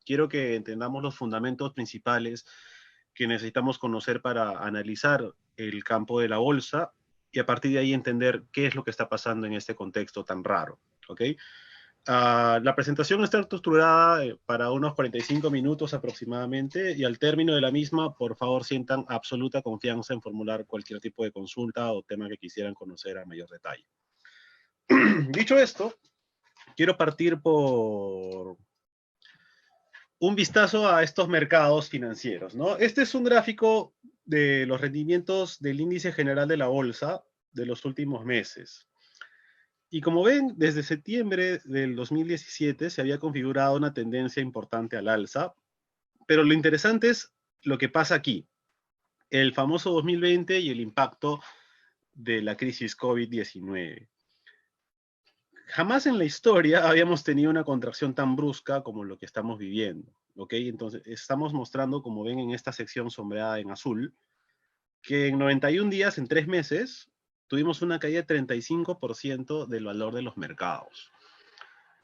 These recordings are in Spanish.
quiero que entendamos los fundamentos principales que necesitamos conocer para analizar el campo de la bolsa y a partir de ahí entender qué es lo que está pasando en este contexto tan raro, ¿ok? La presentación está estructurada para unos 45 minutos aproximadamente y al término de la misma, por favor, sientan absoluta confianza en formular cualquier tipo de consulta o tema que quisieran conocer a mayor detalle. Dicho esto, quiero partir por un vistazo a estos mercados financieros, ¿no? Este es un gráfico de los rendimientos del índice general de la bolsa de los últimos meses. Y como ven, desde septiembre del 2017 se había configurado una tendencia importante al alza, pero lo interesante es lo que pasa aquí, el famoso 2020 y el impacto de la crisis COVID-19. Jamás en la historia habíamos tenido una contracción tan brusca como lo que estamos viviendo, ¿ok? Entonces, estamos mostrando, como ven en esta sección sombreada en azul, que en 91 días, en 3 meses, tuvimos una caída de 35% del valor de los mercados.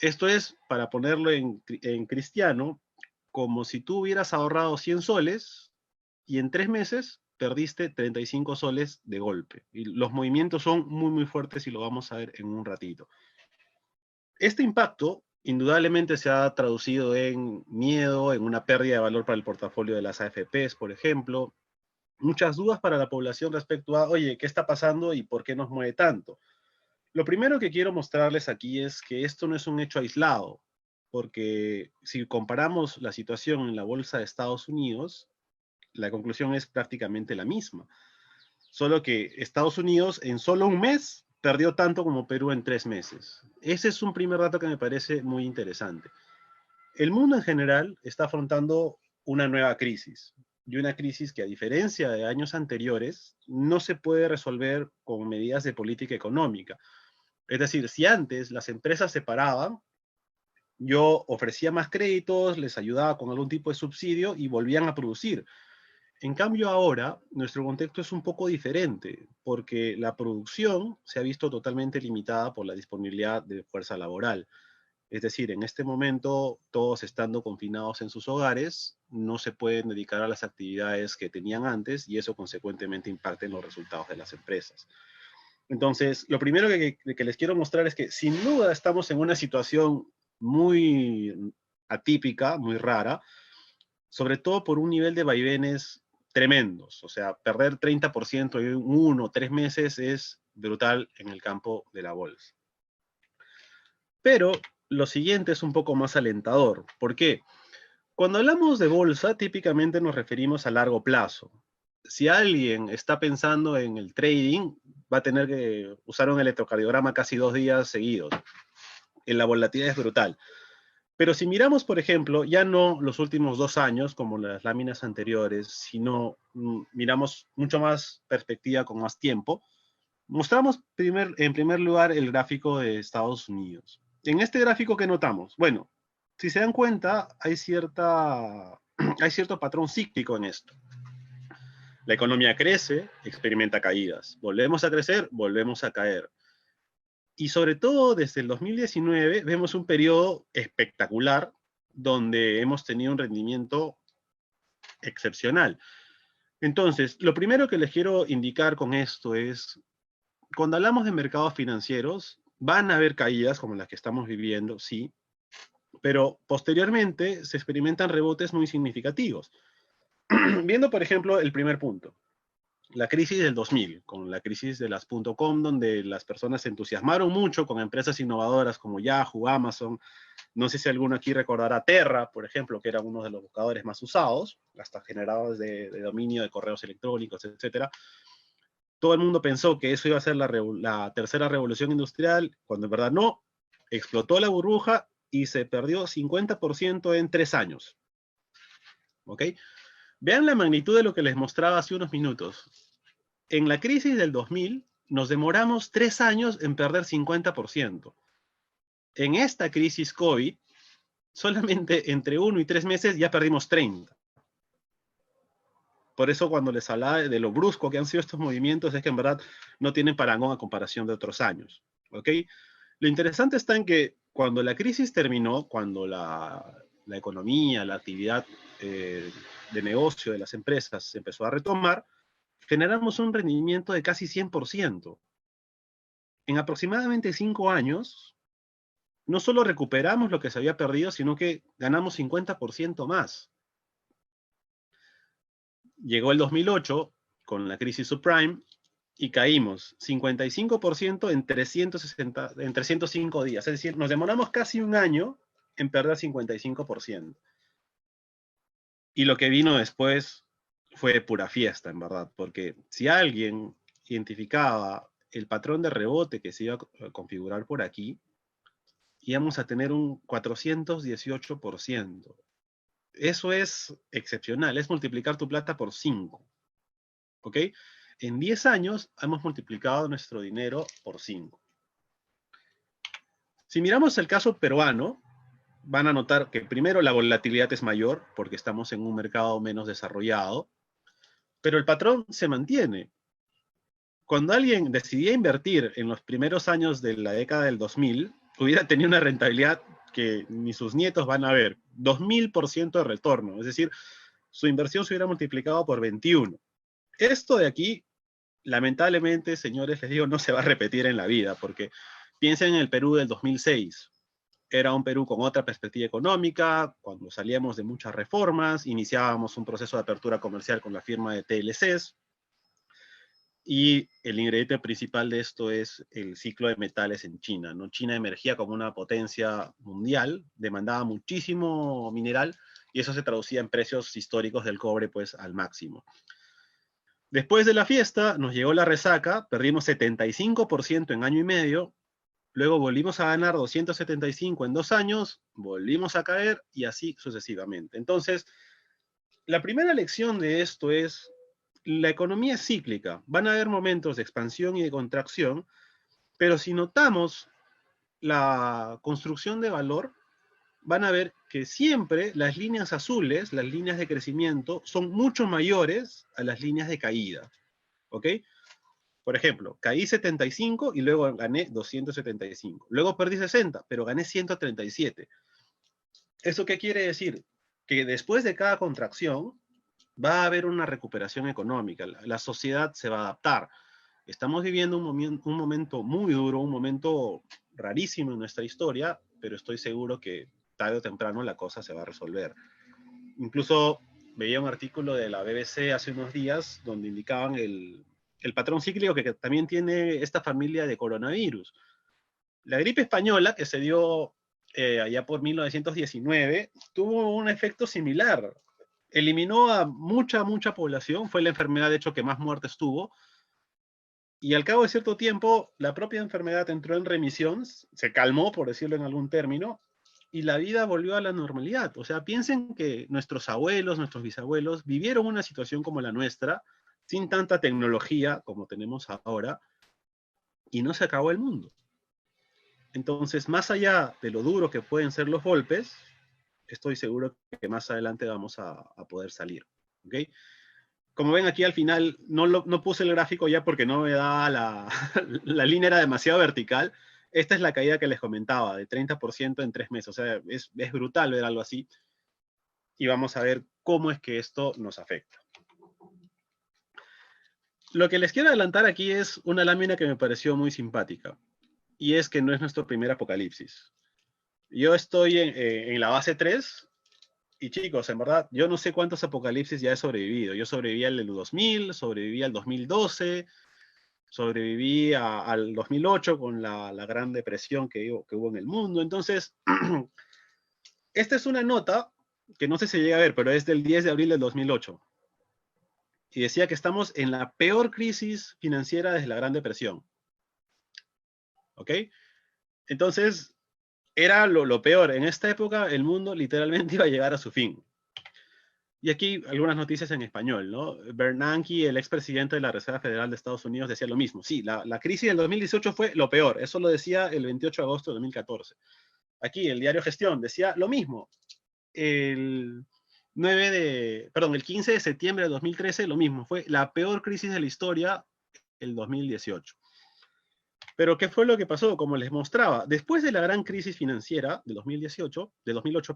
Esto es, para ponerlo en cristiano, como si tú hubieras ahorrado 100 soles y en 3 meses perdiste 35 soles de golpe. Y los movimientos son muy, muy fuertes y lo vamos a ver en un ratito. Este impacto indudablemente se ha traducido en miedo, en una pérdida de valor para el portafolio de las AFPs, por ejemplo. Muchas dudas para la población respecto a, oye, ¿qué está pasando y por qué nos mueve tanto? Lo primero que quiero mostrarles aquí es que esto no es un hecho aislado, porque si comparamos la situación en la bolsa de Estados Unidos, la conclusión es prácticamente la misma. Solo que Estados Unidos en solo un mes perdió tanto como Perú en 3 meses. Ese es un primer dato que me parece muy interesante. El mundo en general está afrontando una nueva crisis, y una crisis que a diferencia de años anteriores no se puede resolver con medidas de política económica. Es decir, si antes las empresas se paraban, yo ofrecía más créditos, les ayudaba con algún tipo de subsidio y volvían a producir. En cambio ahora, nuestro contexto es un poco diferente, porque la producción se ha visto totalmente limitada por la disponibilidad de fuerza laboral. Es decir, en este momento, todos estando confinados en sus hogares, no se pueden dedicar a las actividades que tenían antes y eso consecuentemente impacta en los resultados de las empresas. Entonces, lo primero que les quiero mostrar es que sin duda estamos en una situación muy atípica, muy rara, sobre todo por un nivel de vaivenes tremendos. O sea, perder 30% en 1 o 3 meses es brutal en el campo de la bolsa. Pero lo siguiente es un poco más alentador. ¿Por qué? Cuando hablamos de bolsa, típicamente nos referimos a largo plazo. Si alguien está pensando en el trading, va a tener que usar un electrocardiograma casi 2 días seguidos. La volatilidad es brutal. Pero si miramos, por ejemplo, ya no los últimos 2 años, como las láminas anteriores, sino miramos mucho más perspectiva con más tiempo, mostramos en primer lugar el gráfico de Estados Unidos. En este gráfico, ¿qué notamos? Bueno, si se dan cuenta, hay cierto patrón cíclico en esto. La economía crece, experimenta caídas. Volvemos a crecer, volvemos a caer. Y sobre todo desde el 2019 vemos un periodo espectacular donde hemos tenido un rendimiento excepcional. Entonces, lo primero que les quiero indicar con esto es, cuando hablamos de mercados financieros, van a haber caídas como las que estamos viviendo, sí, pero posteriormente se experimentan rebotes muy significativos. Viendo, por ejemplo, el primer punto, la crisis del 2000, con la crisis de las .com, donde las personas se entusiasmaron mucho con empresas innovadoras como Yahoo, Amazon. No sé si alguno aquí recordará Terra, por ejemplo, que era uno de los buscadores más usados, hasta generadores de dominio de correos electrónicos, etcétera. Todo el mundo pensó que eso iba a ser la tercera revolución industrial, cuando en verdad no, explotó la burbuja y se perdió 50% en 3 años. ¿Ok? Vean la magnitud de lo que les mostraba hace unos minutos. En la crisis del 2000 nos demoramos 3 años en perder 50%. En esta crisis COVID, solamente entre 1 y 3 meses ya perdimos 30%. Por eso cuando les hablaba de lo brusco que han sido estos movimientos, es que en verdad no tienen parangón a comparación de otros años. ¿Ok? Lo interesante está en que cuando la crisis terminó, cuando la economía, la actividad de negocio de las empresas se empezó a retomar, generamos un rendimiento de casi 100%. En aproximadamente 5 años, no solo recuperamos lo que se había perdido, sino que ganamos 50% más. Llegó el 2008 con la crisis subprime y caímos 55% en 305 días. Es decir, nos demoramos casi un año en perder 55%. Y lo que vino después fue pura fiesta, en verdad, porque si alguien identificaba el patrón de rebote que se iba a configurar por aquí, íbamos a tener un 418%. Eso es excepcional, es multiplicar tu plata por 5. ¿Ok? En 10 años hemos multiplicado nuestro dinero por 5. Si miramos el caso peruano, van a notar que primero la volatilidad es mayor porque estamos en un mercado menos desarrollado, pero el patrón se mantiene. Cuando alguien decidía invertir en los primeros años de la década del 2000, hubiera tenido una rentabilidad que ni sus nietos van a ver, 2000% de retorno, es decir, su inversión se hubiera multiplicado por 21. Esto de aquí, lamentablemente, señores, les digo, no se va a repetir en la vida, porque piensen en el Perú del 2006. Era un Perú con otra perspectiva económica, cuando salíamos de muchas reformas, iniciábamos un proceso de apertura comercial con la firma de TLCs, y el ingrediente principal de esto es el ciclo de metales en China, ¿no? China emergía como una potencia mundial, demandaba muchísimo mineral, y eso se traducía en precios históricos del cobre, pues, al máximo. Después de la fiesta, nos llegó la resaca, perdimos 75% en año y medio, luego volvimos a ganar 275 en 2 años, volvimos a caer, y así sucesivamente. Entonces, la primera lección de esto es, la economía es cíclica, van a haber momentos de expansión y de contracción, pero si notamos la construcción de valor, van a ver que siempre las líneas azules, las líneas de crecimiento, son mucho mayores a las líneas de caída. ¿Ok? Por ejemplo, caí 75 y luego gané 275. Luego perdí 60, pero gané 137. ¿Eso qué quiere decir? Que después de cada contracción va a haber una recuperación económica. La sociedad se va a adaptar. Estamos viviendo un momento muy duro, un momento rarísimo en nuestra historia, pero estoy seguro que tarde o temprano la cosa se va a resolver. Incluso veía un artículo de la BBC hace unos días donde indicaban el patrón cíclico que también tiene esta familia de coronavirus. La gripe española, que se dio allá por 1919, tuvo un efecto similar. Eliminó a mucha población, fue la enfermedad de hecho que más muertes tuvo, y al cabo de cierto tiempo la propia enfermedad entró en remisión, se calmó, por decirlo en algún término, y la vida volvió a la normalidad. O sea, piensen que nuestros abuelos, nuestros bisabuelos vivieron una situación como la nuestra, sin tanta tecnología como tenemos ahora, y no se acabó el mundo. Entonces, más allá de lo duro que pueden ser los golpes, estoy seguro que más adelante vamos a poder salir. ¿Ok? Como ven aquí al final, no puse el gráfico ya porque no me da la línea era demasiado vertical. Esta es la caída que les comentaba, de 30% en 3 meses. O sea, es brutal ver algo así. Y vamos a ver cómo es que esto nos afecta. Lo que les quiero adelantar aquí es una lámina que me pareció muy simpática. Y es que no es nuestro primer apocalipsis. Yo estoy en la base 3. Y chicos, en verdad, yo no sé cuántos apocalipsis ya he sobrevivido. Yo sobreviví al 2000, sobreviví al 2012, sobreviví al 2008 con la Gran Depresión que hubo en el mundo. Entonces, esta es una nota que no sé si llega a ver, pero es del 10 de abril del 2008. Y decía que estamos en la peor crisis financiera desde la Gran Depresión. ¿Ok? Entonces, era lo peor. En esta época, el mundo literalmente iba a llegar a su fin. Y aquí algunas noticias en español, ¿no? Bernanke, el expresidente de la Reserva Federal de Estados Unidos, decía lo mismo. Sí, la crisis del 2018 fue lo peor. Eso lo decía el 28 de agosto de 2014. Aquí, el diario Gestión decía lo mismo. El 15 de septiembre de 2013, lo mismo. Fue la peor crisis de la historia el 2018. Pero ¿qué fue lo que pasó? Como les mostraba, después de la gran crisis financiera de 2008,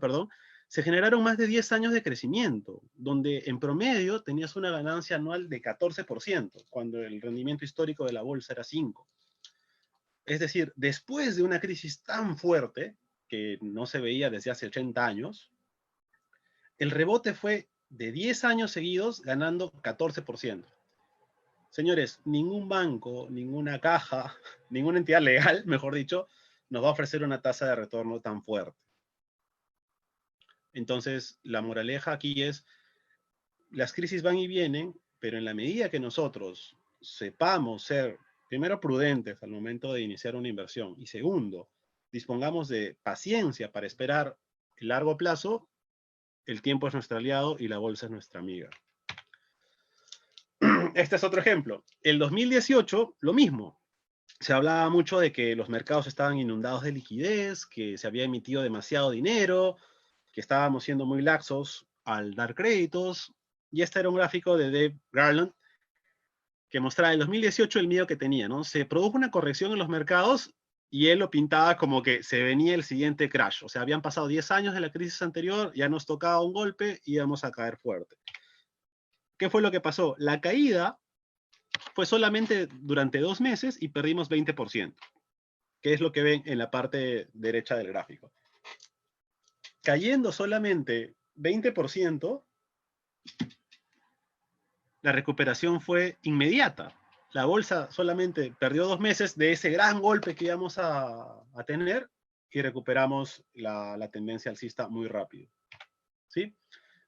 perdón, se generaron más de 10 años de crecimiento, donde en promedio tenías una ganancia anual de 14%, cuando el rendimiento histórico de la bolsa era 5%. Es decir, después de una crisis tan fuerte, que no se veía desde hace 80 años, el rebote fue de 10 años seguidos ganando 14%. Señores, ningún banco, ninguna caja, ninguna entidad legal, mejor dicho, nos va a ofrecer una tasa de retorno tan fuerte. Entonces, la moraleja aquí es, las crisis van y vienen, pero en la medida que nosotros sepamos ser, primero, prudentes al momento de iniciar una inversión, y segundo, dispongamos de paciencia para esperar el largo plazo, el tiempo es nuestro aliado y la bolsa es nuestra amiga. Este es otro ejemplo. El 2018, lo mismo. Se hablaba mucho de que los mercados estaban inundados de liquidez, que se había emitido demasiado dinero, que estábamos siendo muy laxos al dar créditos. Y este era un gráfico de Dave Garland que mostraba en 2018 el miedo que tenía, ¿no? Se produjo una corrección en los mercados y él lo pintaba como que se venía el siguiente crash. O sea, habían pasado 10 años de la crisis anterior, ya nos tocaba un golpe y íbamos a caer fuerte. ¿Qué fue lo que pasó? La caída fue solamente durante 2 meses y perdimos 20%, que es lo que ven en la parte derecha del gráfico. Cayendo solamente 20%, la recuperación fue inmediata. La bolsa solamente perdió 2 meses de ese gran golpe que íbamos a tener y recuperamos la tendencia alcista muy rápido. ¿Sí?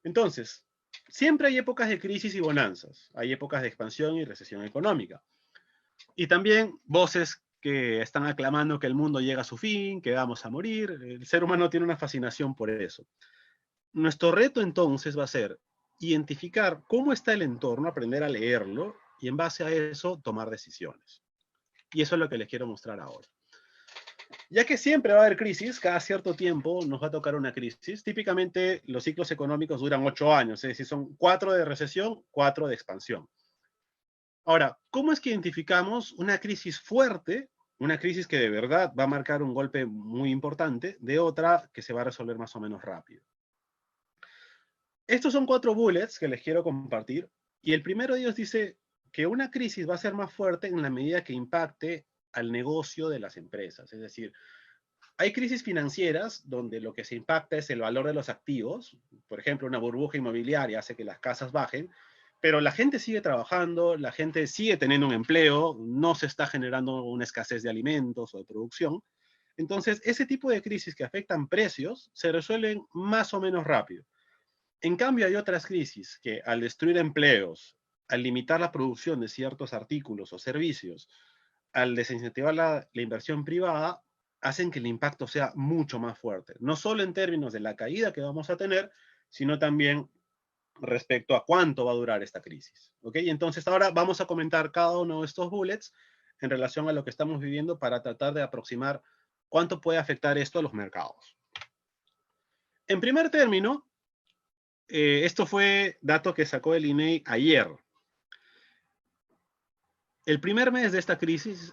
Entonces, siempre hay épocas de crisis y bonanzas. Hay épocas de expansión y recesión económica. Y también voces que están aclamando que el mundo llega a su fin, que vamos a morir. El ser humano tiene una fascinación por eso. Nuestro reto entonces va a ser identificar cómo está el entorno, aprender a leerlo y en base a eso tomar decisiones. Y eso es lo que les quiero mostrar ahora. Ya que siempre va a haber crisis, cada cierto tiempo nos va a tocar una crisis. Típicamente los ciclos económicos duran 8 años, es decir, son 4 de recesión, 4 de expansión. Ahora, ¿cómo es que identificamos una crisis fuerte, una crisis que de verdad va a marcar un golpe muy importante, de otra que se va a resolver más o menos rápido? Estos son 4 bullets que les quiero compartir. Y el primero de ellos dice que una crisis va a ser más fuerte en la medida que impacte al negocio de las empresas. Es decir, hay crisis financieras donde lo que se impacta es el valor de los activos. Por ejemplo, una burbuja inmobiliaria hace que las casas bajen, pero la gente sigue trabajando, la gente sigue teniendo un empleo, no se está generando una escasez de alimentos o de producción. Entonces, ese tipo de crisis que afectan precios se resuelven más o menos rápido. En cambio, hay otras crisis que al destruir empleos, al limitar la producción de ciertos artículos o servicios, al desincentivar la inversión privada, hacen que el impacto sea mucho más fuerte. No solo en términos de la caída que vamos a tener, sino también respecto a cuánto va a durar esta crisis. ¿Ok? Entonces ahora vamos a comentar cada uno de estos bullets en relación a lo que estamos viviendo para tratar de aproximar cuánto puede afectar esto a los mercados. En primer término, esto fue dato que sacó el INEI ayer. El primer mes de esta crisis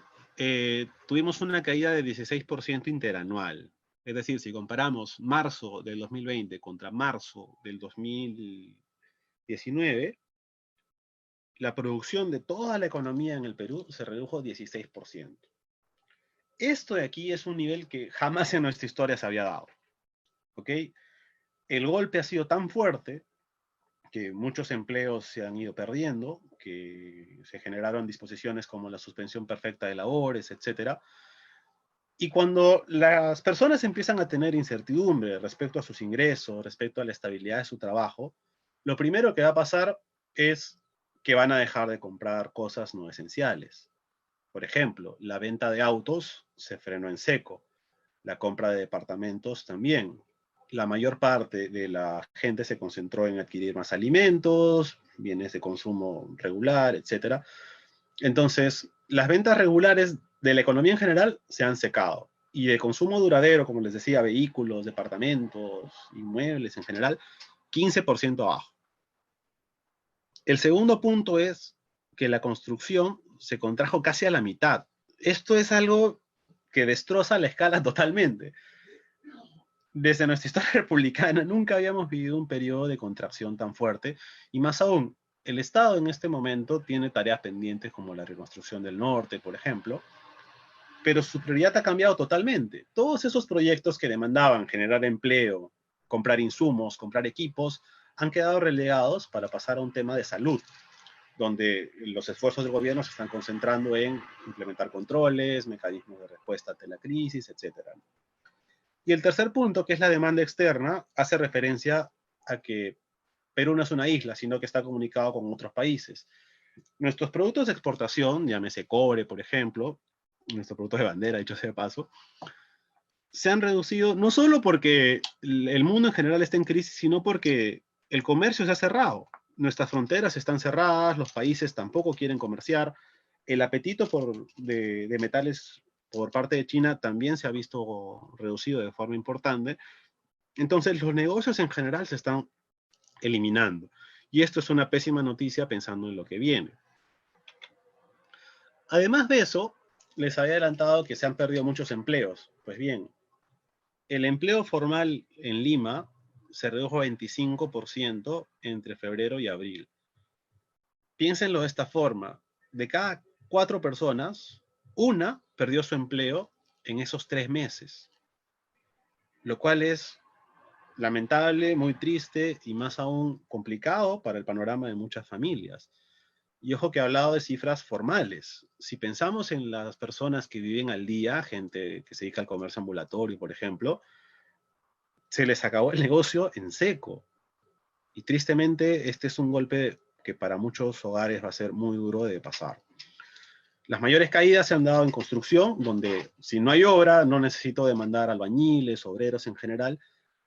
tuvimos una caída de 16% interanual. Es decir, si comparamos marzo del 2020 contra marzo del 2019, la producción de toda la economía en el Perú se redujo 16%. Esto de aquí es un nivel que jamás en nuestra historia se había dado. ¿Ok? El golpe ha sido tan fuerte que muchos empleos se han ido perdiendo, que se generaron disposiciones como la suspensión perfecta de labores, etc. Y cuando las personas empiezan a tener incertidumbre respecto a sus ingresos, respecto a la estabilidad de su trabajo, lo primero que va a pasar es que van a dejar de comprar cosas no esenciales. Por ejemplo, la venta de autos se frenó en seco, la compra de departamentos también. La mayor parte de la gente se concentró en adquirir más alimentos, bienes de consumo regular, etc. Entonces, las ventas regulares de la economía en general se han secado. Y de consumo duradero, como les decía, vehículos, departamentos, inmuebles en general, 15% abajo. El segundo punto es que la construcción se contrajo casi a la mitad. Esto es algo que destroza la escala totalmente. Desde nuestra historia republicana nunca habíamos vivido un periodo de contracción tan fuerte, y más aún, el Estado en este momento tiene tareas pendientes como la reconstrucción del norte, por ejemplo, pero su prioridad ha cambiado totalmente. Todos esos proyectos que demandaban generar empleo, comprar insumos, comprar equipos, han quedado relegados para pasar a un tema de salud, donde los esfuerzos del gobierno se están concentrando en implementar controles, mecanismos de respuesta ante la crisis, etcétera. Y el tercer punto, que es la demanda externa, hace referencia a que Perú no es una isla, sino que está comunicado con otros países. Nuestros productos de exportación, llámese cobre, por ejemplo, nuestros productos de bandera, dicho sea de paso, se han reducido no solo porque el mundo en general está en crisis, sino porque el comercio se ha cerrado. Nuestras fronteras están cerradas, los países tampoco quieren comerciar, el apetito de metales por parte de China también se ha visto reducido de forma importante. Entonces, los negocios en general se están eliminando. Y esto es una pésima noticia pensando en lo que viene. Además de eso, les había adelantado que se han perdido muchos empleos. Pues bien, el empleo formal en Lima se redujo 25% entre febrero y abril. Piénsenlo de esta forma: de cada 4 personas, una perdió su empleo en esos 3 meses, lo cual es lamentable, muy triste y más aún complicado para el panorama de muchas familias. Y ojo que he hablado de cifras formales. Si pensamos en las personas que viven al día, gente que se dedica al comercio ambulatorio, por ejemplo, se les acabó el negocio en seco. Y tristemente, este es un golpe que para muchos hogares va a ser muy duro de pasar. Las mayores caídas se han dado en construcción, donde si no hay obra, no necesito demandar albañiles, obreros en general.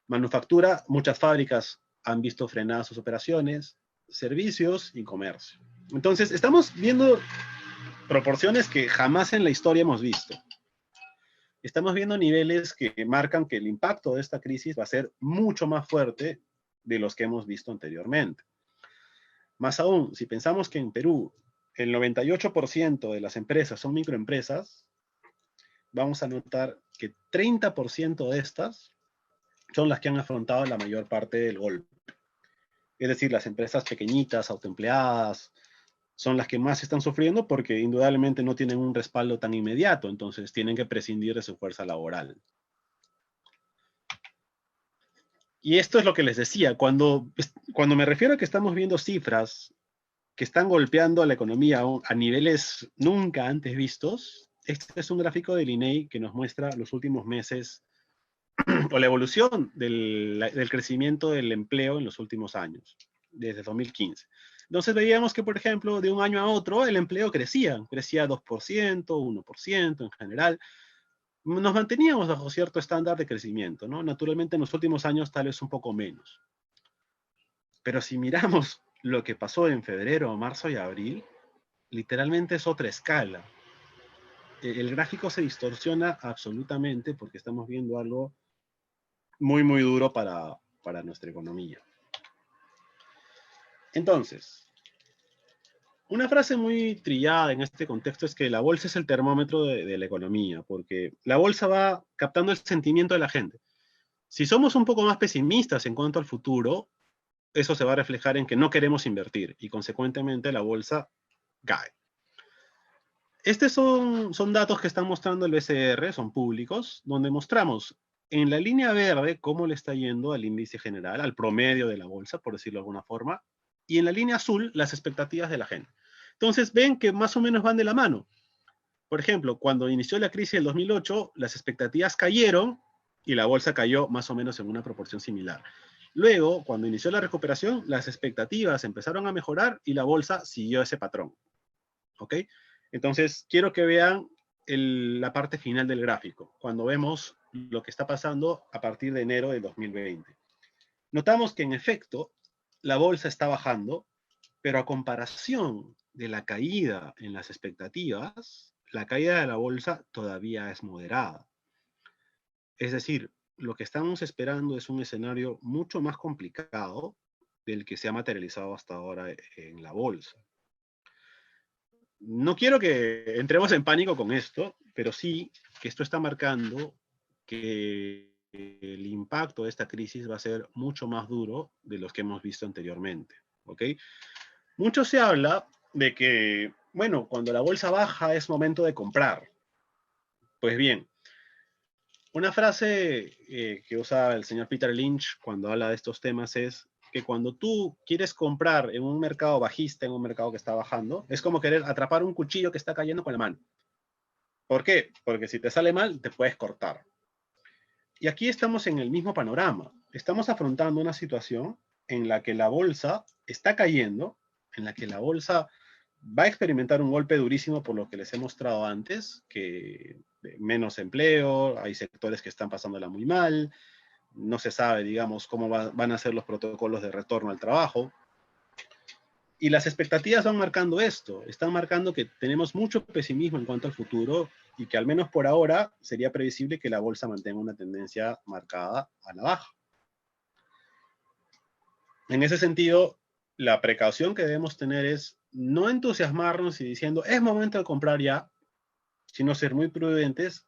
Manufactura, muchas fábricas han visto frenadas sus operaciones, servicios y comercio. Entonces, estamos viendo proporciones que jamás en la historia hemos visto. Estamos viendo niveles que marcan que el impacto de esta crisis va a ser mucho más fuerte de los que hemos visto anteriormente. Más aún, si pensamos que en Perú el 98% de las empresas son microempresas, vamos a notar que 30% de estas son las que han afrontado la mayor parte del golpe. Es decir, las empresas pequeñitas, autoempleadas, son las que más están sufriendo porque indudablemente no tienen un respaldo tan inmediato, entonces tienen que prescindir de su fuerza laboral. Y esto es lo que les decía, cuando me refiero a que estamos viendo cifras que están golpeando a la economía a niveles nunca antes vistos, este es un gráfico del INEI que nos muestra los últimos meses o la evolución del crecimiento del empleo en los últimos años, desde 2015. Entonces veíamos que, por ejemplo, de un año a otro el empleo crecía 2%, 1% en general. Nos manteníamos bajo cierto estándar de crecimiento, ¿no? Naturalmente en los últimos años tal vez un poco menos. Pero si miramos lo que pasó en febrero, marzo y abril, literalmente es otra escala. El gráfico se distorsiona absolutamente porque estamos viendo algo muy, muy duro para nuestra economía. Entonces, una frase muy trillada en este contexto es que la bolsa es el termómetro de la economía, porque la bolsa va captando el sentimiento de la gente. Si somos un poco más pesimistas en cuanto al futuro, eso se va a reflejar en que no queremos invertir y consecuentemente la bolsa cae. Estos son datos que están mostrando el BCR, son públicos, donde mostramos en la línea verde cómo le está yendo al índice general, al promedio de la bolsa, por decirlo de alguna forma, y en la línea azul las expectativas de la gente. Entonces ven que más o menos van de la mano. Por ejemplo, cuando inició la crisis del 2008, las expectativas cayeron y la bolsa cayó más o menos en una proporción similar. Luego, cuando inició la recuperación, las expectativas empezaron a mejorar y la bolsa siguió ese patrón. ¿Ok? Entonces, quiero que vean la parte final del gráfico, cuando vemos lo que está pasando a partir de enero de 2020. Notamos que en efecto, la bolsa está bajando, pero a comparación de la caída en las expectativas, la caída de la bolsa todavía es moderada. Es decir, lo que estamos esperando es un escenario mucho más complicado del que se ha materializado hasta ahora en la bolsa. no quiero que entremos en pánico con esto, pero sí que esto está marcando que el impacto de esta crisis va a ser mucho más duro de los que hemos visto anteriormente, ¿ok? Mucho se habla de que, bueno, cuando la bolsa baja es momento de comprar. Pues bien, una frase que usa el señor Peter Lynch cuando habla de estos temas es que cuando tú quieres comprar en un mercado bajista, en un mercado que está bajando, es como querer atrapar un cuchillo que está cayendo con la mano. ¿Por qué? Porque si te sale mal, te puedes cortar. Y aquí estamos en el mismo panorama. Estamos afrontando una situación en la que la bolsa está cayendo, en la que la bolsa va a experimentar un golpe durísimo por lo que les he mostrado antes, que menos empleo, hay sectores que están pasándola muy mal, no se sabe, digamos, cómo van a ser los protocolos de retorno al trabajo. Y las expectativas van marcando esto, están marcando que tenemos mucho pesimismo en cuanto al futuro y que al menos por ahora sería previsible que la bolsa mantenga una tendencia marcada a la baja. En ese sentido, la precaución que debemos tener es no entusiasmarnos y diciendo es momento de comprar ya, sino ser muy prudentes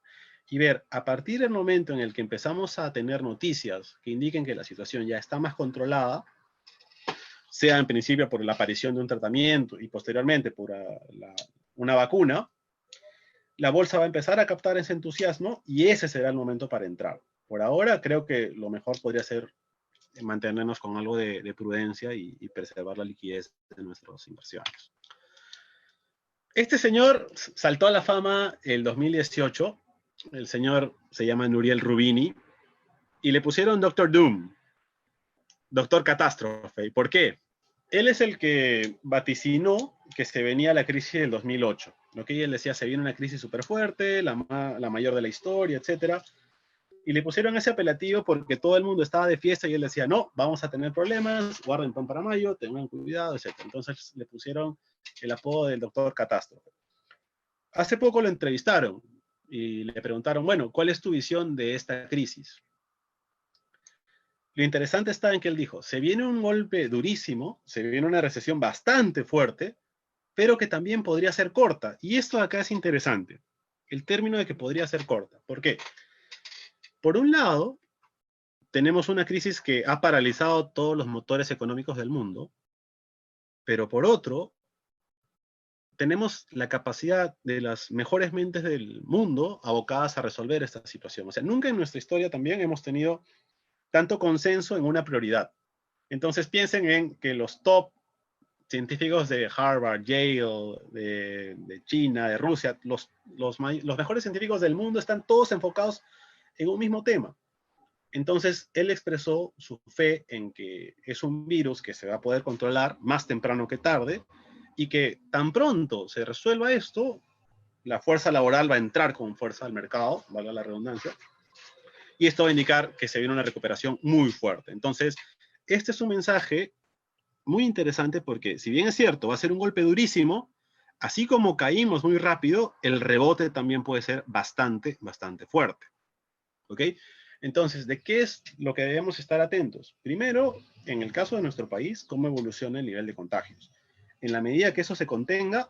y ver a partir del momento en el que empezamos a tener noticias que indiquen que la situación ya está más controlada, sea en principio por la aparición de un tratamiento y posteriormente por una vacuna, la bolsa va a empezar a captar ese entusiasmo y ese será el momento para entrar. Por ahora creo que lo mejor podría ser mantenernos con algo de prudencia y preservar la liquidez de nuestras inversiones. Este señor saltó a la fama el 2018, el señor se llama Nouriel Roubini, y le pusieron Doctor Doom, Doctor Catástrofe. ¿Por qué? Él es el que vaticinó que se venía la crisis del 2008. Lo que él decía, se viene una crisis súper fuerte, la mayor de la historia, etc. Y le pusieron ese apelativo porque todo el mundo estaba de fiesta y él decía, no, vamos a tener problemas, guarden pan para mayo, tengan cuidado, etc. Entonces le pusieron el apodo del Doctor Catástrofe. Hace poco lo entrevistaron y le preguntaron, bueno, ¿cuál es tu visión de esta crisis? Lo interesante está en que él dijo, se viene un golpe durísimo, se viene una recesión bastante fuerte, pero que también podría ser corta. Y esto acá es interesante, el término de que podría ser corta. ¿Por qué? Por un lado, tenemos una crisis que ha paralizado todos los motores económicos del mundo, pero por otro, tenemos la capacidad de las mejores mentes del mundo abocadas a resolver esta situación. O sea, nunca en nuestra historia también hemos tenido tanto consenso en una prioridad. Entonces piensen en que los top científicos de Harvard, Yale, de China, de Rusia, los mejores científicos del mundo están todos enfocados en un mismo tema. Entonces, él expresó su fe en que es un virus que se va a poder controlar más temprano que tarde y que tan pronto se resuelva esto, la fuerza laboral va a entrar con fuerza al mercado, valga la redundancia, y esto va a indicar que se viene una recuperación muy fuerte. Entonces, este es un mensaje muy interesante porque, si bien es cierto, va a ser un golpe durísimo, así como caímos muy rápido, el rebote también puede ser bastante, bastante fuerte. ¿Ok? Entonces, ¿de qué es lo que debemos estar atentos? Primero, en el caso de nuestro país, cómo evoluciona el nivel de contagios. En la medida que eso se contenga,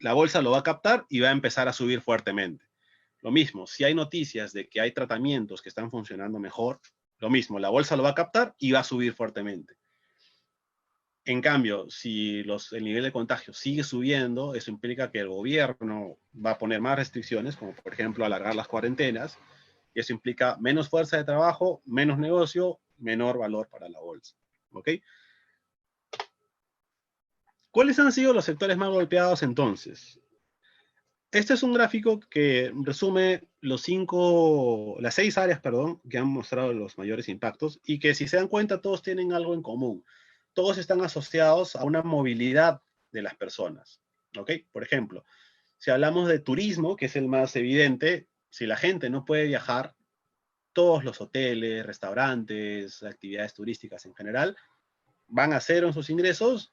la bolsa lo va a captar y va a empezar a subir fuertemente. Lo mismo, si hay noticias de que hay tratamientos que están funcionando mejor, lo mismo, la bolsa lo va a captar y va a subir fuertemente. En cambio, si el nivel de contagio sigue subiendo, eso implica que el gobierno va a poner más restricciones, como por ejemplo alargar las cuarentenas, y eso implica menos fuerza de trabajo, menos negocio, menor valor para la bolsa. ¿Ok? ¿Cuáles han sido los sectores más golpeados entonces? Este es un gráfico que resume las 6 áreas, perdón, que han mostrado los mayores impactos y que si se dan cuenta todos tienen algo en común. Todos están asociados a una movilidad de las personas. ¿Ok? Por ejemplo, si hablamos de turismo, que es el más evidente, si la gente no puede viajar, todos los hoteles, restaurantes, actividades turísticas en general, van a cero en sus ingresos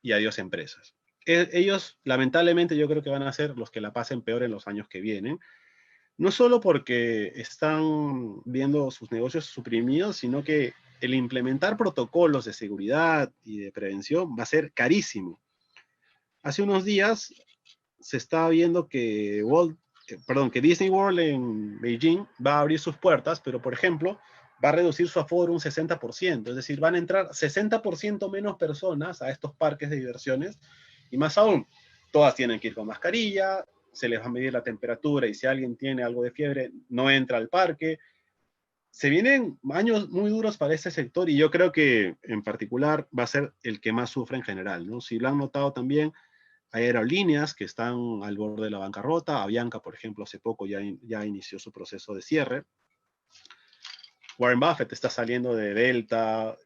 y adiós empresas. Ellos, lamentablemente, yo creo que van a ser los que la pasen peor en los años que vienen, no solo porque están viendo sus negocios suprimidos, sino que el implementar protocolos de seguridad y de prevención va a ser carísimo. Hace unos días se está viendo que que Disney World en Beijing va a abrir sus puertas, pero por ejemplo, va a reducir su aforo un 60%, es decir, van a entrar 60% menos personas a estos parques de diversiones, y más aún, todas tienen que ir con mascarilla, se les va a medir la temperatura, y si alguien tiene algo de fiebre, no entra al parque. Se vienen años muy duros para este sector, y yo creo que en particular va a ser el que más sufre en general, ¿no? Si lo han notado también, hay aerolíneas que están al borde de la bancarrota. Avianca, por ejemplo, hace poco ya inició su proceso de cierre. Warren Buffett está saliendo de Delta.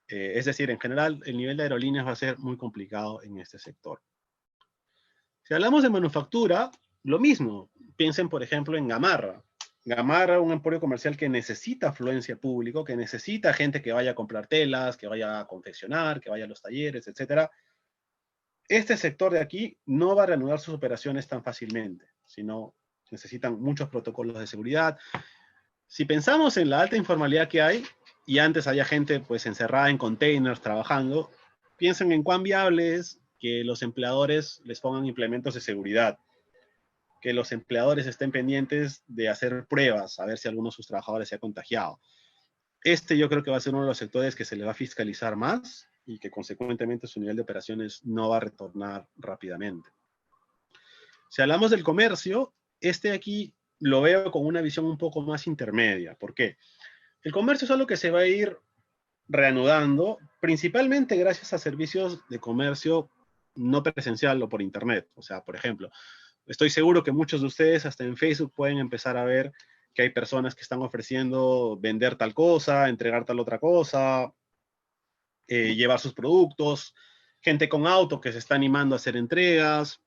Es decir, en general, el nivel de aerolíneas va a ser muy complicado en este sector. Si hablamos de manufactura, lo mismo. Piensen, por ejemplo, en Gamarra. Gamarra, un emporio comercial que necesita afluencia pública, que necesita gente que vaya a comprar telas, que vaya a confeccionar, que vaya a los talleres, etcétera. Este sector de aquí no va a reanudar sus operaciones tan fácilmente, sino necesitan muchos protocolos de seguridad. Si pensamos en la alta informalidad que hay, y antes había gente pues encerrada en containers trabajando, piensen en cuán viable es que los empleadores les pongan implementos de seguridad, que los empleadores estén pendientes de hacer pruebas, a ver si alguno de sus trabajadores se ha contagiado. Yo creo que va a ser uno de los sectores que se le va a fiscalizar más, y que consecuentemente su nivel de operaciones no va a retornar rápidamente. Si hablamos del comercio, aquí lo veo con una visión un poco más intermedia. ¿Por qué? El comercio es algo que se va a ir reanudando, principalmente gracias a servicios de comercio no presencial o por internet. O sea, por ejemplo, estoy seguro que muchos de ustedes hasta en Facebook pueden empezar a ver que hay personas que están ofreciendo vender tal cosa, entregar tal otra cosa, llevar sus productos, gente con auto que se está animando a hacer entregas.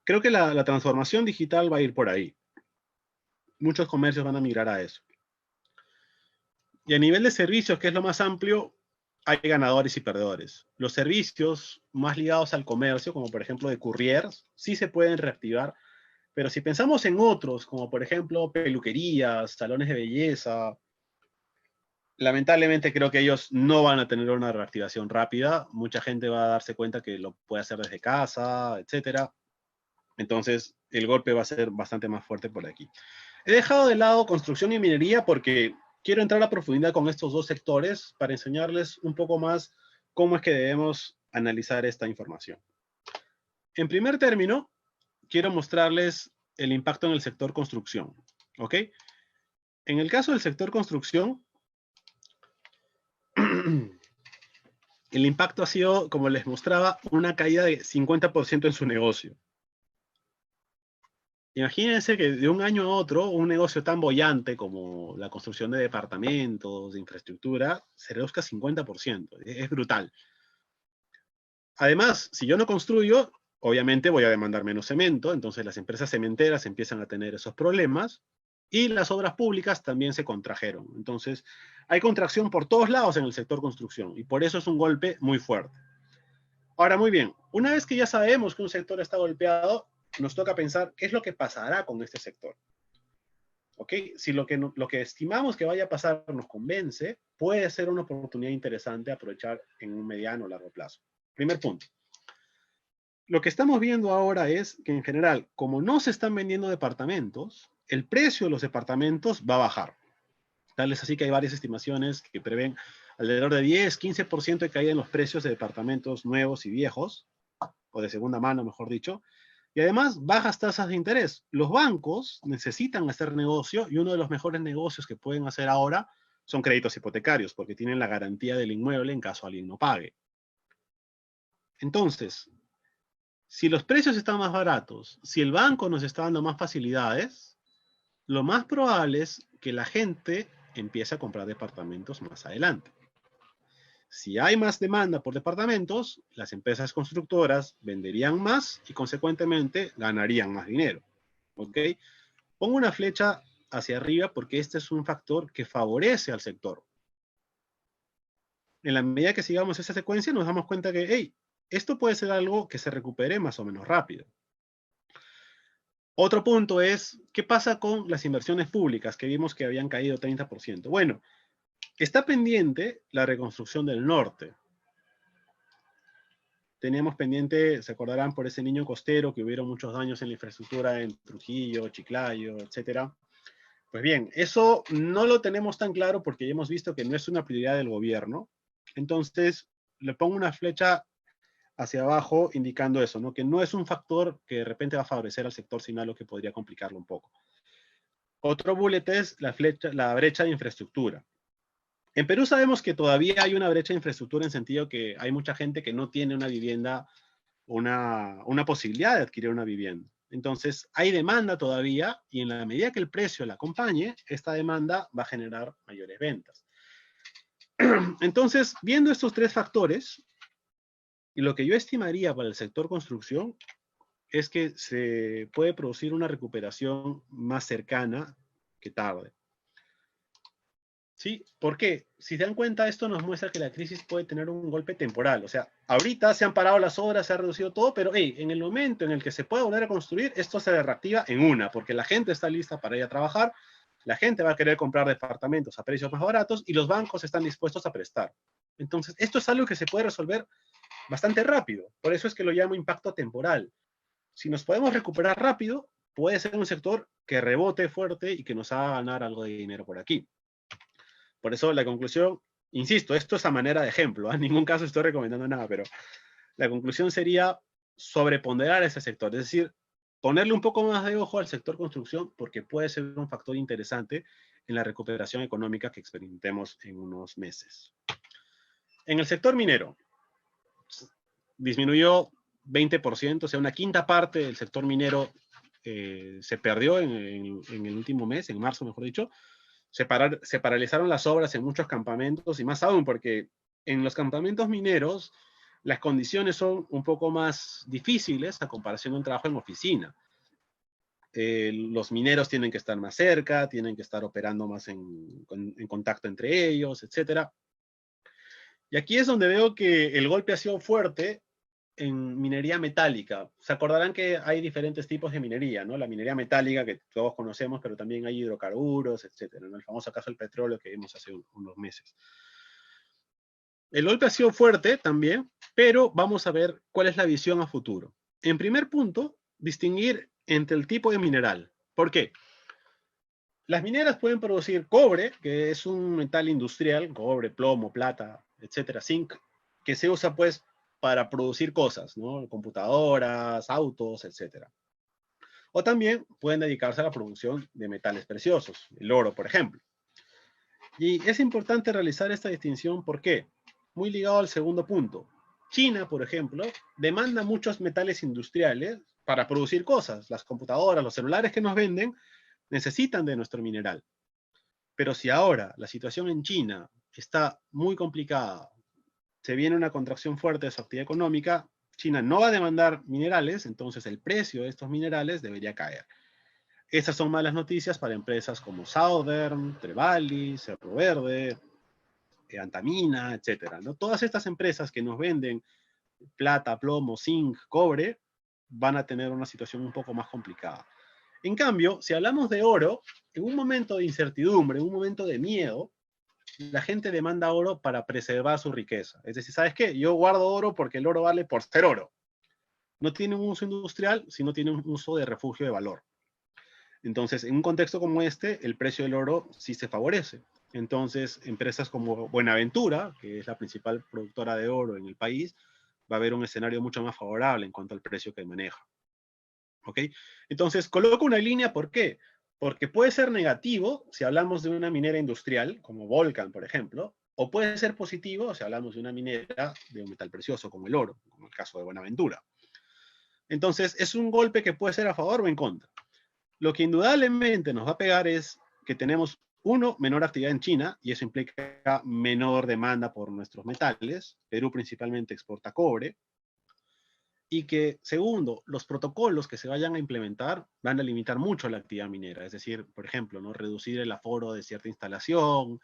Creo que la transformación digital va a ir por ahí. Muchos comercios van a migrar a eso. Y a nivel de servicios, que es lo más amplio, hay ganadores y perdedores. Los servicios más ligados al comercio, como por ejemplo de couriers, sí se pueden reactivar, pero si pensamos en otros, como por ejemplo peluquerías, salones de belleza, lamentablemente creo que ellos no van a tener una reactivación rápida. Mucha gente va a darse cuenta que lo puede hacer desde casa, etcétera. Entonces, el golpe va a ser bastante más fuerte por aquí. He dejado de lado construcción y minería porque quiero entrar a profundidad con estos dos sectores para enseñarles un poco más cómo es que debemos analizar esta información. En primer término, quiero mostrarles el impacto en el sector construcción. ¿Ok? En el caso del sector construcción, el impacto ha sido, como les mostraba, una caída de 50% en su negocio. Imagínense que de un año a otro, un negocio tan boyante como la construcción de departamentos, de infraestructura, se reduzca 50%. Es brutal. Además, si yo no construyo, obviamente voy a demandar menos cemento, entonces las empresas cementeras empiezan a tener esos problemas, y las obras públicas también se contrajeron. Entonces, hay contracción por todos lados en el sector construcción, y por eso es un golpe muy fuerte. Ahora, muy bien, una vez que ya sabemos que un sector está golpeado, nos toca pensar qué es lo que pasará con este sector. ¿Ok? Si lo que estimamos que vaya a pasar nos convence, puede ser una oportunidad interesante aprovechar en un mediano o largo plazo. Primer punto. Lo que estamos viendo ahora es que en general, como no se están vendiendo departamentos, el precio de los departamentos va a bajar. Tal es así que hay varias estimaciones que prevén alrededor de 10-15% de caída en los precios de departamentos nuevos y viejos, o de segunda mano, mejor dicho, y además bajas tasas de interés. Los bancos necesitan hacer negocio, y uno de los mejores negocios que pueden hacer ahora son créditos hipotecarios, porque tienen la garantía del inmueble en caso alguien no pague. Entonces, si los precios están más baratos, si el banco nos está dando más facilidades, lo más probable es que la gente empiece a comprar departamentos más adelante. Si hay más demanda por departamentos, las empresas constructoras venderían más y consecuentemente ganarían más dinero. ¿Ok? Pongo una flecha hacia arriba porque este es un factor que favorece al sector. En la medida que sigamos esa secuencia, nos damos cuenta que, hey, esto puede ser algo que se recupere más o menos rápido. Otro punto es, ¿qué pasa con las inversiones públicas que vimos que habían caído 30%? Bueno, está pendiente la reconstrucción del norte. teníamos pendiente, se acordarán por ese niño costero, que hubieron muchos daños en la infraestructura en Trujillo, Chiclayo, etcétera. Pues bien, eso no lo tenemos tan claro porque ya hemos visto que no es una prioridad del gobierno. Entonces, le pongo una flecha hacia abajo indicando eso, ¿no? Que no es un factor que de repente va a favorecer al sector, sino algo que podría complicarlo un poco. Otro bullet es la brecha de infraestructura. En Perú sabemos que todavía hay una brecha de infraestructura en sentido que hay mucha gente que no tiene una vivienda, una posibilidad de adquirir una vivienda. Entonces, hay demanda todavía y en la medida que el precio la acompañe, esta demanda va a generar mayores ventas. Entonces, viendo estos tres factores, y lo que yo estimaría para el sector construcción es que se puede producir una recuperación más cercana que tarde. ¿Sí? ¿Por qué? Si se dan cuenta, esto nos muestra que la crisis puede tener un golpe temporal. O sea, ahorita se han parado las obras, se ha reducido todo, pero hey, en el momento en el que se pueda volver a construir, esto se reactiva en una, porque la gente está lista para ir a trabajar, la gente va a querer comprar departamentos a precios más baratos y los bancos están dispuestos a prestar. Entonces, esto es algo que se puede resolver bastante rápido. Por eso es que lo llamo impacto temporal. Si nos podemos recuperar rápido, puede ser un sector que rebote fuerte y que nos haga ganar algo de dinero por aquí. Por eso la conclusión, insisto, esto es a manera de ejemplo, en ningún caso estoy recomendando nada, pero la conclusión sería sobreponderar ese sector, es decir, ponerle un poco más de ojo al sector construcción porque puede ser un factor interesante en la recuperación económica que experimentemos en unos meses. En el sector minero, disminuyó 20%, o sea, una quinta parte del sector minero se perdió en el último mes, en marzo mejor dicho. Se paralizaron las obras en muchos campamentos y más aún porque en los campamentos mineros las condiciones son un poco más difíciles a comparación de un trabajo en oficina. Los mineros tienen que estar más cerca, tienen que estar operando más en contacto entre ellos, etc. Y aquí es donde veo que el golpe ha sido fuerte en minería metálica. Se acordarán que hay diferentes tipos de minería, ¿no? La minería metálica que todos conocemos, pero también hay hidrocarburos, etcétera, ¿no? El famoso caso del petróleo que vimos hace unos meses. El golpe ha sido fuerte también, pero vamos a ver cuál es la visión a futuro. En primer punto, distinguir entre el tipo de mineral. ¿Por qué? Las mineras pueden producir cobre, que es un metal industrial, cobre, plomo, plata, etcétera, zinc, que se usa pues para producir cosas, ¿no? Computadoras, autos, etcétera. O también pueden dedicarse a la producción de metales preciosos, el oro, por ejemplo. Y es importante realizar esta distinción, ¿por qué? Muy ligado al segundo punto. China, por ejemplo, demanda muchos metales industriales para producir cosas. Las computadoras, los celulares que nos venden, necesitan de nuestro mineral. Pero si ahora la situación en China está muy complicada, se viene una contracción fuerte de su actividad económica, China no va a demandar minerales, entonces el precio de estos minerales debería caer. Estas son malas noticias para empresas como Southern, Trevali, Cerro Verde, Antamina, etcétera, ¿no? Todas estas empresas que nos venden plata, plomo, zinc, cobre, van a tener una situación un poco más complicada. En cambio, si hablamos de oro, en un momento de incertidumbre, en un momento de miedo, la gente demanda oro para preservar su riqueza. Es decir, ¿sabes qué? Yo guardo oro porque el oro vale por ser oro. No tiene un uso industrial, sino tiene un uso de refugio de valor. Entonces, en un contexto como este, el precio del oro sí se favorece. Entonces, empresas como Buenaventura, que es la principal productora de oro en el país, va a haber un escenario mucho más favorable en cuanto al precio que maneja. ¿Ok? Entonces, coloco una línea, ¿por qué? Porque puede ser negativo si hablamos de una minera industrial, como Volcan, por ejemplo, o puede ser positivo si hablamos de una minera de un metal precioso, como el oro, como el caso de Buenaventura. Entonces, es un golpe que puede ser a favor o en contra. Lo que indudablemente nos va a pegar es que tenemos, uno, menor actividad en China, y eso implica menor demanda por nuestros metales. Perú principalmente exporta cobre. Y que, segundo, los protocolos que se vayan a implementar van a limitar mucho la actividad minera. Es decir, por ejemplo, ¿no? Reducir el aforo de cierta instalación,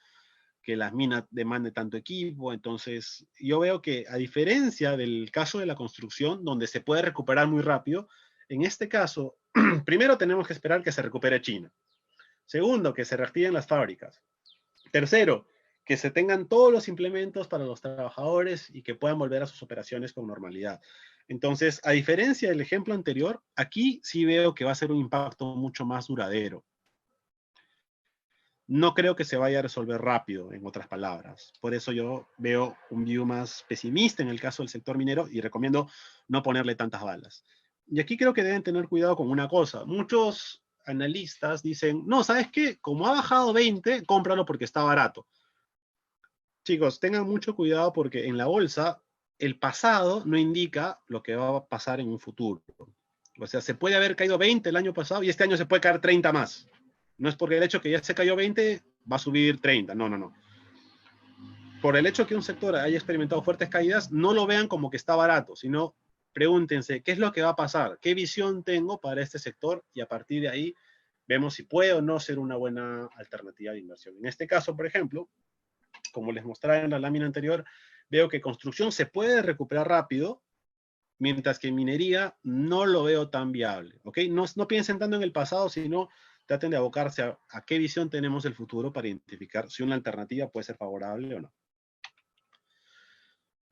que las minas demanden tanto equipo. Entonces, yo veo que a diferencia del caso de la construcción, donde se puede recuperar muy rápido, en este caso, primero tenemos que esperar que se recupere China. Segundo, que se reactiven las fábricas. Tercero, que se tengan todos los implementos para los trabajadores y que puedan volver a sus operaciones con normalidad. Entonces, a diferencia del ejemplo anterior, aquí sí veo que va a ser un impacto mucho más duradero. No creo que se vaya a resolver rápido, en otras palabras. Por eso yo veo un view más pesimista en el caso del sector minero y recomiendo no ponerle tantas balas. Y aquí creo que deben tener cuidado con una cosa. Muchos analistas dicen, no, ¿sabes qué? Como ha bajado 20, cómpralo porque está barato. Chicos, tengan mucho cuidado porque en la bolsa el pasado no indica lo que va a pasar en un futuro. O sea, se puede haber caído 20 el año pasado y este año se puede caer 30 más. No es porque el hecho que ya se cayó 20 va a subir 30. No, no, no. Por el hecho que un sector haya experimentado fuertes caídas, no lo vean como que está barato, sino pregúntense qué es lo que va a pasar, qué visión tengo para este sector y a partir de ahí vemos si puede o no ser una buena alternativa de inversión. En este caso, por ejemplo, como les mostraba en la lámina anterior, veo que construcción se puede recuperar rápido, mientras que minería no lo veo tan viable. ¿Ok? No piensen tanto en el pasado, sino traten de abocarse a qué visión tenemos del futuro para identificar si una alternativa puede ser favorable o no.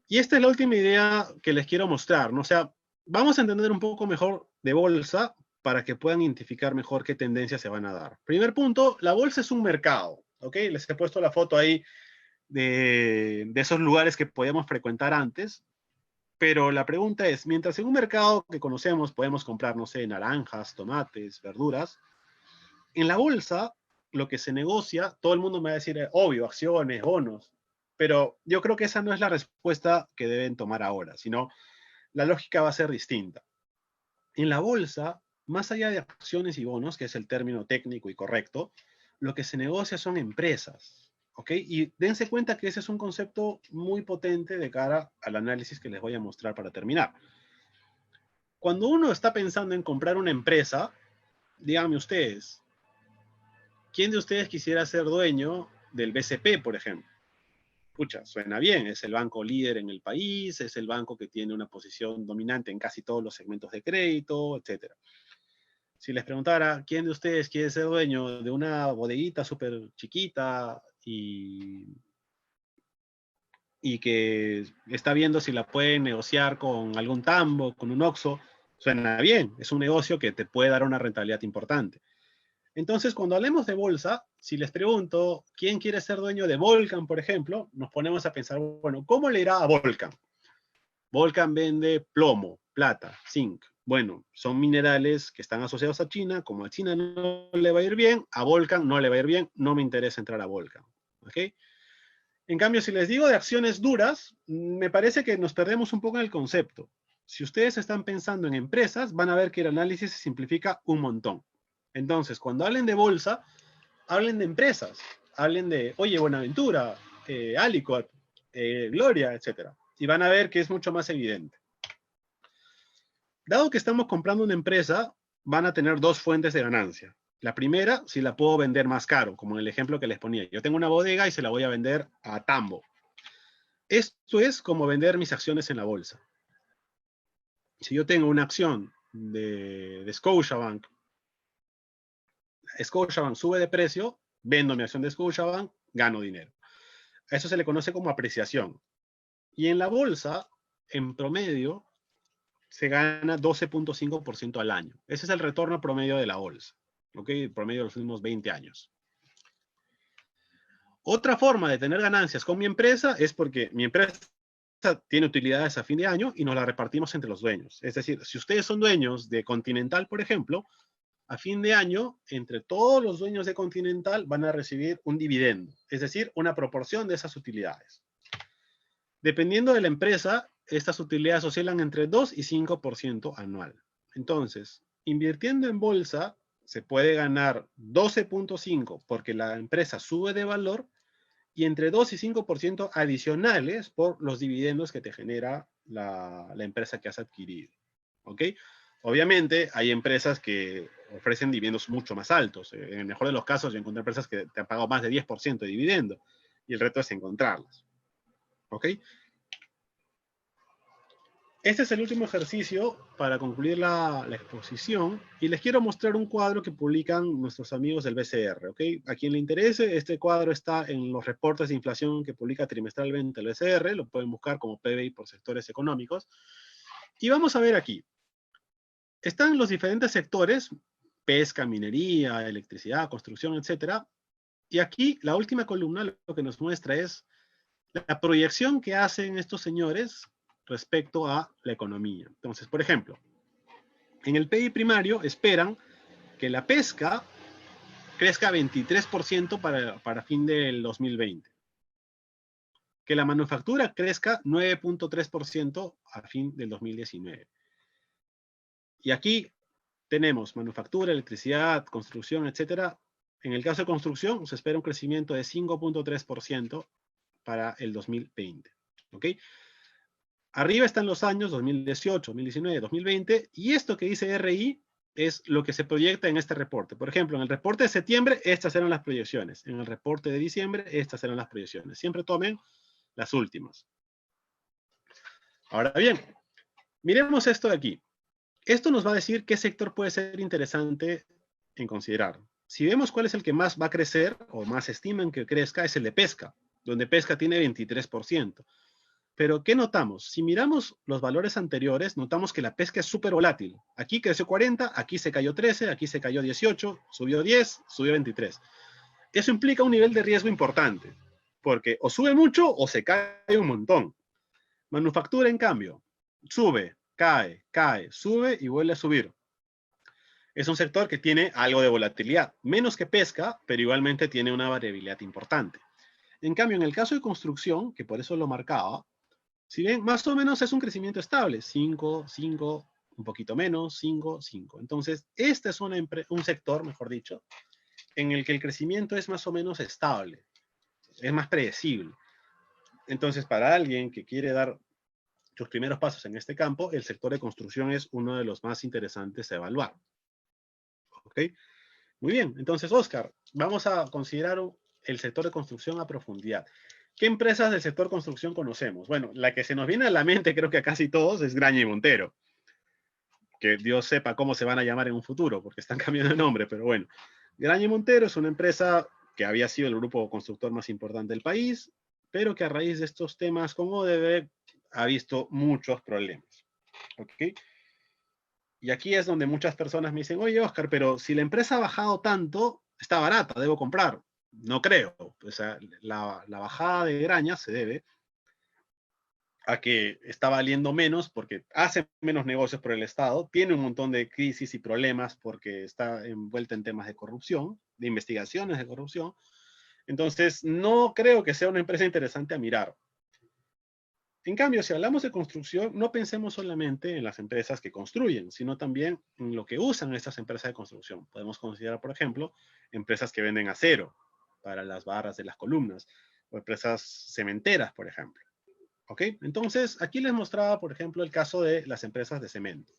Y esta es la última idea que les quiero mostrar, ¿no? O sea, vamos a entender un poco mejor de bolsa para que puedan identificar mejor qué tendencias se van a dar. Primer punto, la bolsa es un mercado, ¿ok? Les he puesto la foto ahí de esos lugares que podíamos frecuentar antes, pero la pregunta es, mientras en un mercado que conocemos podemos comprar, no sé, naranjas, tomates, verduras, en la bolsa lo que se negocia, todo el mundo me va a decir, obvio, acciones, bonos, pero yo creo que esa no es la respuesta que deben tomar ahora, sino la lógica va a ser distinta. En la bolsa, más allá de acciones y bonos, que es el término técnico y correcto, lo que se negocia son empresas, ¿ok? Y dense cuenta que ese es un concepto muy potente de cara al análisis que les voy a mostrar para terminar. Cuando uno está pensando en comprar una empresa, díganme ustedes, ¿quién de ustedes quisiera ser dueño del BCP, por ejemplo? Pucha, suena bien, es el banco líder en el país, es el banco que tiene una posición dominante en casi todos los segmentos de crédito, etc. Si les preguntara, ¿quién de ustedes quiere ser dueño de una bodeguita súper chiquita y que está viendo si la pueden negociar con algún tambo, con un Oxxo? Suena bien, es un negocio que te puede dar una rentabilidad importante. Entonces, cuando hablemos de bolsa, si les pregunto quién quiere ser dueño de Volcan, por ejemplo, nos ponemos a pensar, bueno, ¿cómo le irá a Volcan? Volcan vende plomo, plata, zinc. Bueno, son minerales que están asociados a China. Como a China no le va a ir bien, a Volcan no le va a ir bien, no me interesa entrar a Volcan. ¿Ok? En cambio, si les digo de acciones duras, me parece que nos perdemos un poco en el concepto. Si ustedes están pensando en empresas, van a ver que el análisis se simplifica un montón. Entonces, cuando hablen de bolsa, hablen de empresas, hablen de, oye, Buenaventura, Alicorp, Gloria, etc. Y van a ver que es mucho más evidente. Dado que estamos comprando una empresa, van a tener dos fuentes de ganancia. La primera, si la puedo vender más caro, como en el ejemplo que les ponía. Yo tengo una bodega y se la voy a vender a Tambo. Esto es como vender mis acciones en la bolsa. Si yo tengo una acción de Scotiabank, Scotiabank sube de precio, vendo mi acción de Scotiabank, gano dinero. A eso se le conoce como apreciación. Y en la bolsa, en promedio, se gana 12.5% al año. Ese es el retorno promedio de la bolsa. ¿Ok? El promedio de los últimos 20 años. Otra forma de tener ganancias con mi empresa es porque mi empresa tiene utilidades a fin de año y nos la repartimos entre los dueños. Es decir, si ustedes son dueños de Continental, por ejemplo, a fin de año, entre todos los dueños de Continental van a recibir un dividendo, es decir, una proporción de esas utilidades. Dependiendo de la empresa, estas utilidades oscilan entre 2 y 5% anual. Entonces, invirtiendo en bolsa, se puede ganar 12.5 porque la empresa sube de valor y entre 2 y 5% adicionales por los dividendos que te genera la empresa que has adquirido. ¿Ok? Obviamente, hay empresas que ofrecen dividendos mucho más altos. En el mejor de los casos, yo encontré empresas que te han pagado más de 10% de dividendo y el reto es encontrarlas. ¿Ok? Este es el último ejercicio para concluir la exposición y les quiero mostrar un cuadro que publican nuestros amigos del BCR, ¿ok? A quien le interese, este cuadro está en los reportes de inflación que publica trimestralmente el BCR, lo pueden buscar como PBI por sectores económicos. Y vamos a ver aquí, están los diferentes sectores, pesca, minería, electricidad, construcción, etcétera. Y aquí la última columna lo que nos muestra es la proyección que hacen estos señores respecto a la economía. Entonces, por ejemplo, en el PIB primario esperan que la pesca crezca 23% para fin del 2020, que la manufactura crezca 9.3% a fin del 2019. Y aquí tenemos manufactura, electricidad, construcción, etcétera. En el caso de construcción, se espera un crecimiento de 5.3% para el 2020. ¿Ok? Arriba están los años 2018, 2019, 2020, y esto que dice RI es lo que se proyecta en este reporte. Por ejemplo, en el reporte de septiembre, estas eran las proyecciones. En el reporte de diciembre, estas eran las proyecciones. Siempre tomen las últimas. Ahora bien, miremos esto de aquí. Esto nos va a decir qué sector puede ser interesante en considerar. Si vemos cuál es el que más va a crecer o más estiman que crezca, es el de pesca, donde pesca tiene 23%. Pero, ¿qué notamos? Si miramos los valores anteriores, notamos que la pesca es súper volátil. Aquí creció 40, aquí se cayó 13, aquí se cayó 18, subió 10, subió 23. Eso implica un nivel de riesgo importante, porque o sube mucho o se cae un montón. Manufactura, en cambio, sube, cae, cae, sube y vuelve a subir. Es un sector que tiene algo de volatilidad, menos que pesca, pero igualmente tiene una variabilidad importante. En cambio, en el caso de construcción, que por eso lo marcaba, si bien más o menos es un crecimiento estable, 5, 5, un poquito menos, 5, 5. Entonces, este es un sector, mejor dicho, en el que el crecimiento es más o menos estable, es más predecible. Entonces, para alguien que quiere dar sus primeros pasos en este campo, el sector de construcción es uno de los más interesantes a evaluar. ¿Ok? Muy bien, entonces, Oscar, vamos a considerar el sector de construcción a profundidad. ¿Qué empresas del sector construcción conocemos? Bueno, la que se nos viene a la mente, creo que a casi todos, es Graña y Montero. Que Dios sepa cómo se van a llamar en un futuro, porque están cambiando de nombre, pero bueno. Graña y Montero es una empresa que había sido el grupo constructor más importante del país, pero que a raíz de estos temas con ODB ha visto muchos problemas. ¿Ok? Y aquí es donde muchas personas me dicen, oye, Oscar, pero si la empresa ha bajado tanto, está barata, debo comprar. No creo. O sea, la bajada de Graña se debe a que está valiendo menos porque hace menos negocios por el Estado, tiene un montón de crisis y problemas porque está envuelta en temas de corrupción, de investigaciones de corrupción. Entonces, no creo que sea una empresa interesante a mirar. En cambio, si hablamos de construcción, no pensemos solamente en las empresas que construyen, sino también en lo que usan estas empresas de construcción. Podemos considerar, por ejemplo, empresas que venden acero para las barras de las columnas, o empresas cementeras, por ejemplo. ¿Ok? Entonces, aquí les mostraba, por ejemplo, el caso de las empresas de cemento.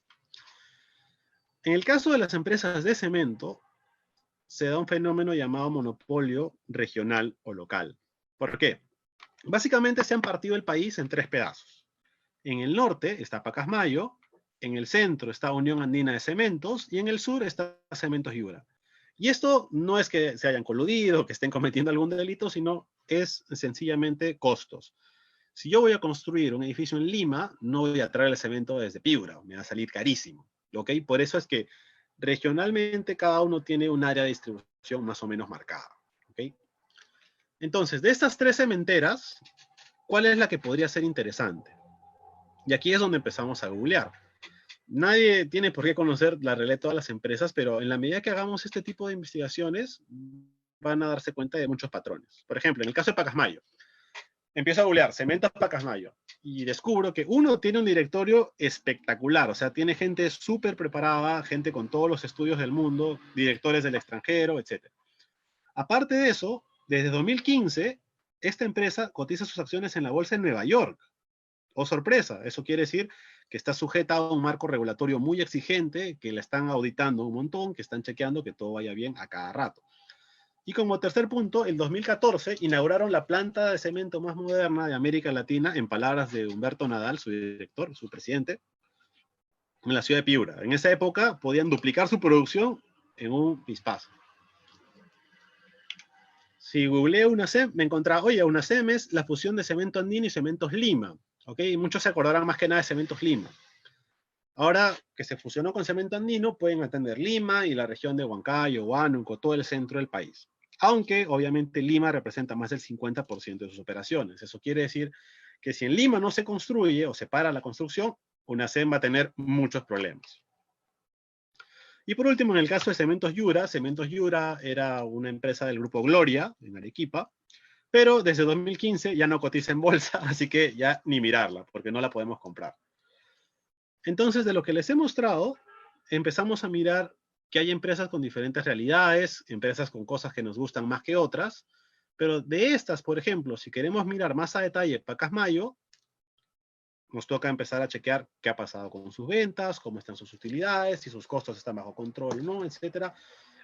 En el caso de las empresas de cemento, se da un fenómeno llamado monopolio regional o local. ¿Por qué? Básicamente se han partido el país en tres pedazos. En el norte está Pacasmayo, en el centro está Unión Andina de Cementos y en el sur está Cementos Yura. Y esto no es que se hayan coludido, que estén cometiendo algún delito, sino es sencillamente costos. Si yo voy a construir un edificio en Lima, no voy a traer el cemento desde Piura, me va a salir carísimo. ¿Ok? Por eso es que regionalmente cada uno tiene un área de distribución más o menos marcada. ¿Ok? Entonces, de estas tres cementeras, ¿cuál es la que podría ser interesante? Y aquí es donde empezamos a googlear. Nadie tiene por qué conocer la realidad de todas las empresas, pero en la medida que hagamos este tipo de investigaciones, van a darse cuenta de muchos patrones. Por ejemplo, en el caso de Pacasmayo, empiezo a googlear Cementos Pacasmayo y descubro que uno tiene un directorio espectacular, o sea, tiene gente súper preparada, gente con todos los estudios del mundo, directores del extranjero, etc. Aparte de eso, desde 2015, esta empresa cotiza sus acciones en la bolsa en Nueva York. Oh, sorpresa, eso quiere decir que está sujeta a un marco regulatorio muy exigente, que la están auditando un montón, que están chequeando que todo vaya bien a cada rato. Y como tercer punto, el 2014 inauguraron la planta de cemento más moderna de América Latina, en palabras de Humberto Nadal, su director, su presidente, en la ciudad de Piura. En esa época podían duplicar su producción en un pispazo. Si googleo UNACEM, me encontraba, oye, UNACEM es la fusión de cemento andino y cementos Lima. ¿Ok? Muchos se acordarán más que nada de cementos Lima. Ahora que se fusionó con cemento andino, pueden atender Lima y la región de Huancayo, Huánuco, todo el centro del país. Aunque, obviamente, Lima representa más del 50% de sus operaciones. Eso quiere decir que si en Lima no se construye o se para la construcción, UNACEM va a tener muchos problemas. Y por último, en el caso de Cementos Yura era una empresa del grupo Gloria, en Arequipa, pero desde 2015 ya no cotiza en bolsa, así que ya ni mirarla, porque no la podemos comprar. Entonces, de lo que les he mostrado, empezamos a mirar que hay empresas con diferentes realidades, empresas con cosas que nos gustan más que otras, pero de estas, por ejemplo, si queremos mirar más a detalle Pacasmayo, nos toca empezar a chequear qué ha pasado con sus ventas, cómo están sus utilidades, si sus costos están bajo control o no, etcétera.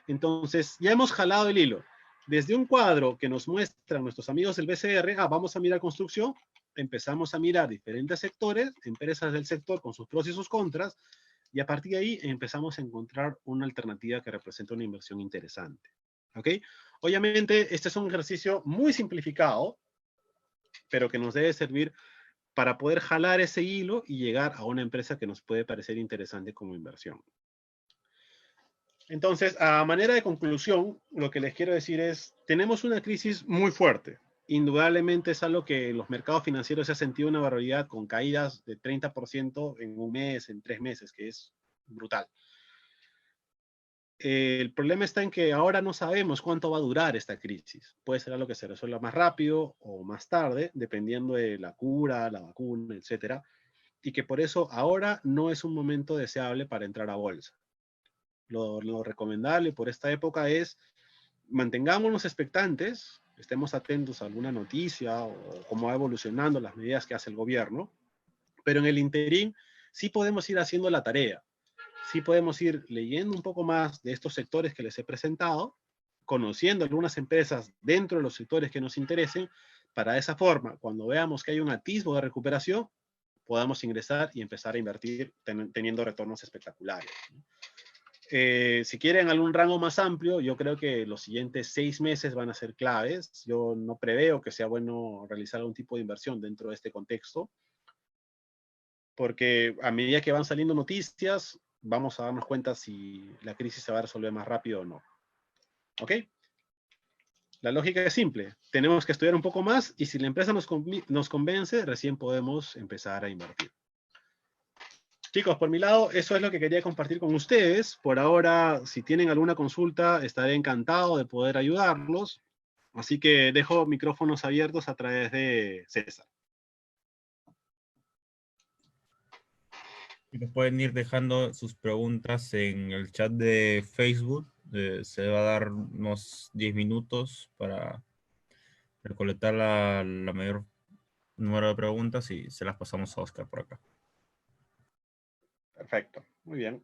Entonces, ya hemos jalado el hilo. Desde un cuadro que nos muestran nuestros amigos del BCR, vamos a mirar construcción, empezamos a mirar diferentes sectores, empresas del sector con sus pros y sus contras, y a partir de ahí empezamos a encontrar una alternativa que representa una inversión interesante. ¿Ok? Obviamente, este es un ejercicio muy simplificado, pero que nos debe servir para poder jalar ese hilo y llegar a una empresa que nos puede parecer interesante como inversión. Entonces, a manera de conclusión, lo que les quiero decir es, tenemos una crisis muy fuerte. Indudablemente es algo que en los mercados financieros se ha sentido una barbaridad con caídas de 30% en un mes, en 3 meses, que es brutal. El problema está en que ahora no sabemos cuánto va a durar esta crisis. Puede ser algo que se resuelva más rápido o más tarde, dependiendo de la cura, la vacuna, etcétera, y que por eso ahora no es un momento deseable para entrar a bolsa. Lo recomendable por esta época es mantengámonos expectantes, estemos atentos a alguna noticia o cómo va evolucionando las medidas que hace el gobierno, pero en el interín sí podemos ir haciendo la tarea, sí podemos ir leyendo un poco más de estos sectores que les he presentado, conociendo algunas empresas dentro de los sectores que nos interesen, para de esa forma, cuando veamos que hay un atisbo de recuperación, podamos ingresar y empezar a invertir teniendo retornos espectaculares. Si quieren algún rango más amplio, yo creo que los siguientes 6 meses van a ser claves. Yo no preveo que sea bueno realizar algún tipo de inversión dentro de este contexto, porque a medida que van saliendo noticias, vamos a darnos cuenta si la crisis se va a resolver más rápido o no. ¿Ok? La lógica es simple. Tenemos que estudiar un poco más y si la empresa nos convence, recién podemos empezar a invertir. Chicos, por mi lado, eso es lo que quería compartir con ustedes. Por ahora, si tienen alguna consulta, estaré encantado de poder ayudarlos. Así que dejo micrófonos abiertos a través de César. Y nos pueden ir dejando sus preguntas en el chat de Facebook. Se va a dar unos 10 minutos para recolectar la mayor número de preguntas y se las pasamos a Oscar por acá. Perfecto, muy bien.